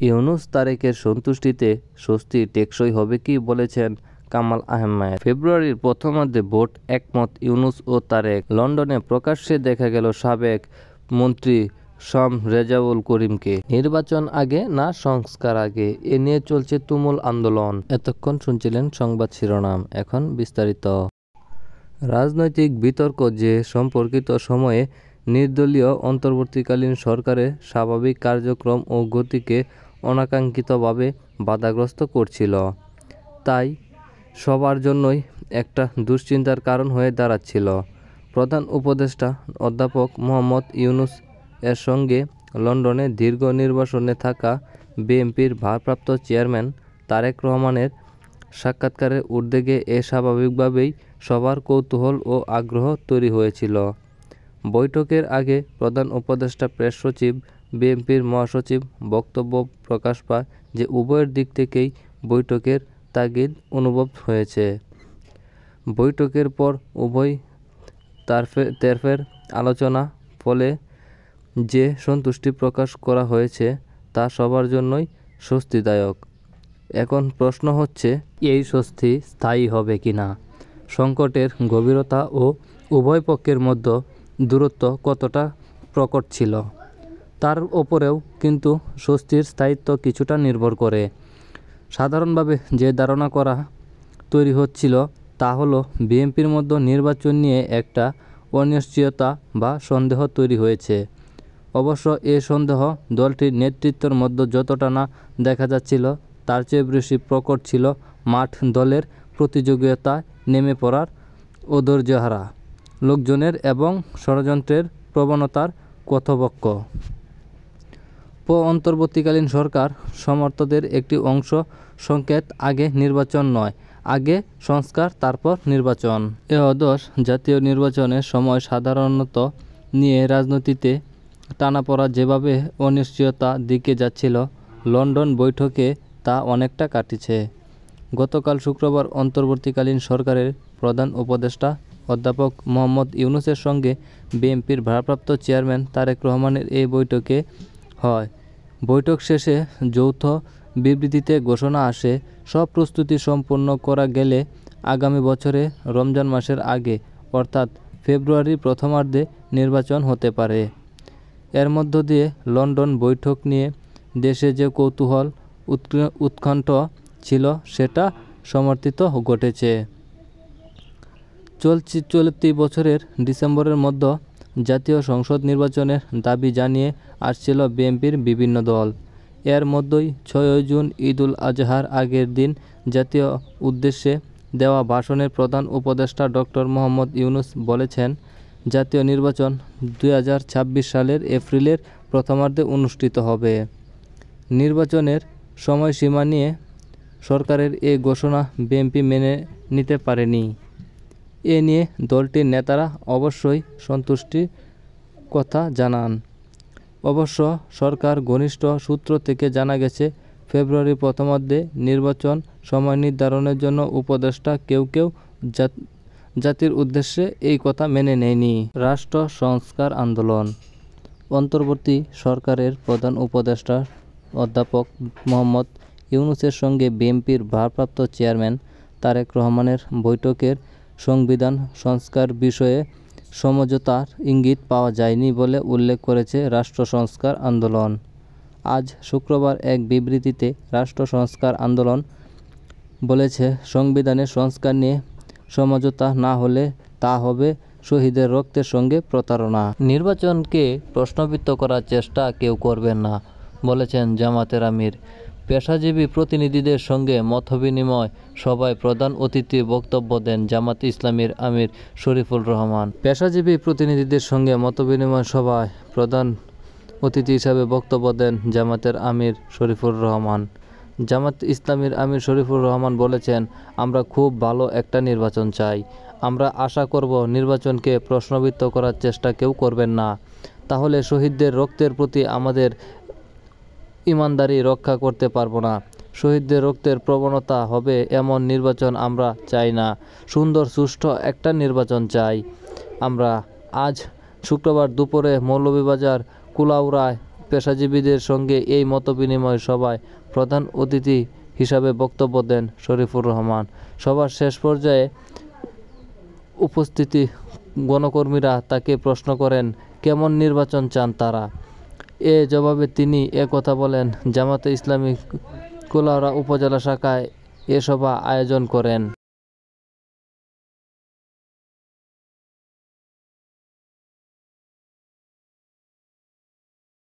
ইউনূস তারেকের সন্তুষ্টিতে স্বস্তি টেকসই হবে কি বলেছেন কামাল আহমেদ। ফেব্রুয়ারির প্রথমার্ধে ভোট একমত ইউনূস ও তারেক। লন্ডনে প্রকাশ্যে দেখা গেল সাবেক মন্ত্রী শাম রেজাউল করিমকে। নির্বাচন আগে না সংস্কার আগে, এ নিয়ে চলছে তুমুল আন্দোলন। এতক্ষণ শুনছিলেন সংবাদ শিরোনাম, এখন বিস্তারিত। রাজনৈতিক বিতর্ক যে সম্পর্কিত সময়ে নির্দলীয় অন্তর্বর্তীকালীন সরকারের স্বাভাবিক কার্যক্রম ও গতিকে অনাকাঙ্ক্ষিতভাবে বাধাগ্রস্ত করছিল, তাই সবার জন্যই একটা দুশ্চিন্তার কারণ হয়ে দাঁড়াচ্ছিল। প্রধান উপদেষ্টা অধ্যাপক মোহাম্মদ ইউনূস এর সঙ্গে লন্ডনে দীর্ঘ নির্বাসনে থাকা বিএনপির ভারপ্রাপ্ত চেয়ারম্যান তারেক রহমানের সাক্ষাৎকারের উদ্বেগে স্বাভাবিকভাবেই সবার কৌতূহল ও আগ্রহ তৈরি হয়েছিল। বৈঠকের আগে প্রধান উপদেষ্টা প্রেস সচিব বিএনপির মহাসচিব বক্তব্য প্রকাশ পায় যে উভয়ের দিক থেকেই বৈঠকের তাগিদ অনুভব হয়েছে। বৈঠকের পর উভয় তরফের আলোচনা ফলে যে সন্তুষ্টি প্রকাশ করা হয়েছে তা সবার জন্যই স্বস্তিদায়ক। এখন প্রশ্ন হচ্ছে, এই স্বস্তি স্থায়ী হবে কিনা? সংকটের গভীরতা ও উভয় পক্ষের মধ্যে দূরত্ব কতটা প্রকট ছিল, তার ওপরেও কিন্তু স্বস্তির স্থায়িত্ব কিছুটা নির্ভর করে। সাধারণভাবে যে ধারণা তৈরি হচ্ছিল তা হলো বিএনপির মধ্যে নির্বাচন নিয়ে একটা অনিশ্চয়তা বা সন্দেহ তৈরি হয়েছে। অবশ্য এ সন্দেহ দলটির নেতৃত্বের মধ্যে যতটা না দেখা যাচ্ছিল, তার চেয়ে বেশি প্রকট ছিল মাঠ দলের প্রতিযোগিতায় নেমে পড়ার অধৈর্যহারা লোকজনের এবং ষড়যন্ত্রের প্রবণতার কর্তৃপক্ষ। অন্তর্বর্তীকালীন সরকার সমর্থকদের একটি অংশ সংকেত, আগে নির্বাচন নয়, আগে সংস্কার তারপর নির্বাচন। এ অদশ জাতীয় নির্বাচনের সময় সাধারণত নিয়ে রাজনীতিতে টানাপোড়া যেভাবে অনিশ্চয়তার দিকে যাচ্ছিল, লন্ডন বৈঠকে তা অনেকটা কাটিছে। গতকাল শুক্রবার অন্তর্বর্তীকালীন সরকারের প্রধান উপদেষ্টা অধ্যাপক মোহাম্মদ ইউনূসের সঙ্গে বিএনপির ভারপ্রাপ্ত চেয়ারম্যান তারেক রহমানের এই বৈঠকে হয়। বৈঠক শেষে যৌথ বিবৃতিতে ঘোষণা আসে, সব প্রস্তুতি সম্পন্ন করা গেলে আগামী বছরে রমজান মাসের আগে অর্থাৎ ফেব্রুয়ারির প্রথমার্ধে নির্বাচন হতে পারে। এর মধ্য দিয়ে লন্ডন বৈঠক নিয়ে দেশে যে কৌতূহল উৎকণ্ঠা ছিল সেটা সমর্থিত ঘটেছে। চলতি বছরের ডিসেম্বরের মধ্যে জাতীয় সংসদ নির্বাচনের দাবি জানিয়ে আসছিল বিএনপির বিভিন্ন দল। এর মধ্যেই ৬ জুন ঈদুল আজহার আগের দিন জাতীয় উদ্দেশ্যে দেওয়া ভাষণে প্রধান উপদেষ্টা ডক্টর মোহাম্মদ ইউনূস বলেছেন, জাতীয় নির্বাচন ২০২৬ সালের এপ্রিলের প্রথমার্ধে অনুষ্ঠিত হবে। নির্বাচনের সময়সীমা নিয়ে সরকারের এ ঘোষণা বিএনপি মেনে নিতে পারেনি। এ নিয়ে দলটির নেতারা অবশ্যই সন্তুষ্টির কথা জানান। অবশ্য সরকার ঘনিষ্ঠ সূত্র থেকে জানা গেছে, ফেব্রুয়ারির প্রথমার্ধে নির্বাচন সময় নির্ধারণের জন্য উপদেষ্টা কেউ জাতির উদ্দেশ্যে এই কথা মেনে নেয়নি। রাষ্ট্র সংস্কার আন্দোলন। অন্তর্বর্তী সরকারের প্রধান উপদেষ্টা অধ্যাপক মোহাম্মদ ইউনূসের সঙ্গে বিএনপির ভারপ্রাপ্ত চেয়ারম্যান তারেক রহমানের বৈঠকের সংবিধান সংস্কার বিষয়ে সমঝোতার ইঙ্গিত পাওয়া যায়নি বলে উল্লেখ করেছে রাষ্ট্র সংস্কার আন্দোলন। আজ শুক্রবার এক বিবৃতিতে রাষ্ট্র সংস্কার আন্দোলন বলেছে, সংবিধানের সংস্কার নিয়ে সমঝোতা না হলে তা হবে শহীদের রক্তের সঙ্গে প্রতারণা। নির্বাচনকে প্রশ্নবিদ্ধ করার চেষ্টা কেউ করবেন না, বলেছেন জামাতের আমির। পেশাজীবী প্রতিনিধিদের সঙ্গে মতবিনিময় সভায় প্রধান অতিথি বক্তব্য দেন জামাতে ইসলামীর আমির শরীফুর রহমান। পেশাজীবী প্রতিনিধিদের সঙ্গে মতবিনিময় সভায় প্রধান অতিথি হিসাবে বক্তব্য দেন জামাতের আমির শরীফুর রহমান। জামাত ইসলামীর আমির শরীফুর রহমান বলেছেন, আমরা খুব ভালো একটা নির্বাচন চাই। আমরা আশা করব নির্বাচনকে প্রশ্নবিদ্ধ করার চেষ্টা কেউ করবেন না, তাহলে শহীদদের রক্তের প্রতি আমাদের ইমানদারি রক্ষা করতে পারব না। শহীদদের রক্তের প্রবণতা হবে এমন নির্বাচন আমরা চাই না। সুন্দর সুষ্ঠু একটা নির্বাচন চাই আমরা। আজ শুক্রবার দুপুরে মৌলভীবাজার কুলাউড়ায় পেশাজীবীদের সঙ্গে এই মতবিনিময় সভায় প্রধান অতিথি হিসাবে বক্তব্য দেন শরীফুর রহমান। সভার শেষ পর্যায়ে উপস্থিত গণকর্মীরা তাকে প্রশ্ন করেন কেমন নির্বাচন চান তারা। এ জবাবে তিনি একথা বলেন। জামায়াতে ইসলামী কুলাউড়া উপজেলা শাখায় এ সভা আয়োজন করেন।